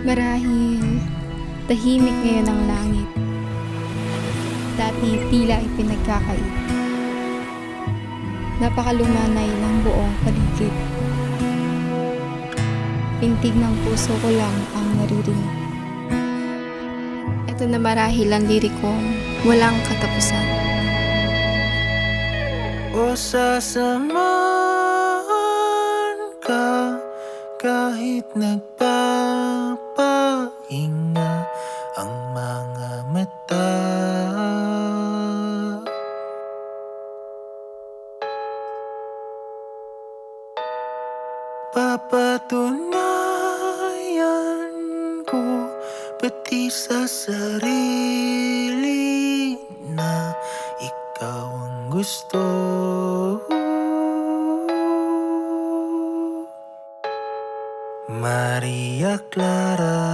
Marahil tahimik ngayon ang langit. Dati tila ipinagkakait. Napakalumanay ng buong paligid. Pintig ng puso ko lang ang naririnig. Ito na marahil ang lirikong walang katapusan. O sasamahan ka kahit nagpapahinga ang mga mata. Papatunayan ko pati sa sarili na ikaw ang gusto. Maria Clara,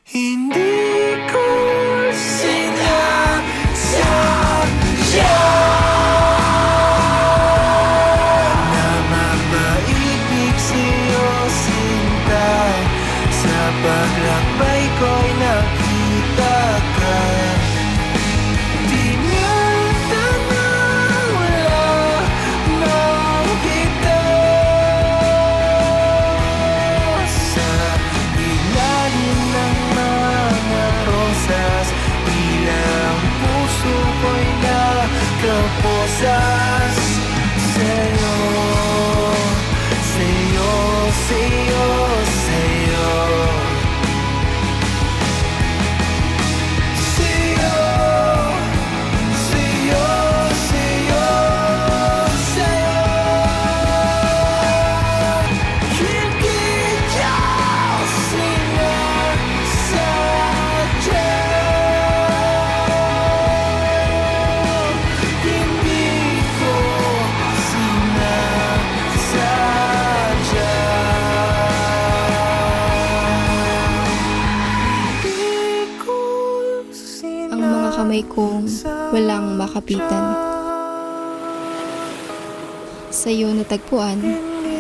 hindi ko sinasadya na mapaibig sa'yo, sinta. Sa paglakbay ko'y nakita ka. Kaposas sa'yo, sa'yo, sa'yo, sa'yo. Sa'yo, sa'yo, sa'yo, sa'yo. Hindi daw sinasadya. Ang mga kamay kong walang makapitan. Sa'yo natagpuan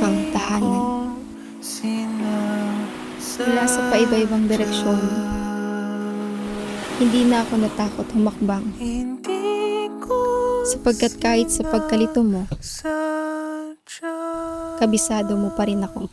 ang tahanan. Mula sa paiba-ibang direksyon, hindi na ako natakot humakbang. Sapagkat kahit sa pagkalito mo, kabisado mo pa rin ako.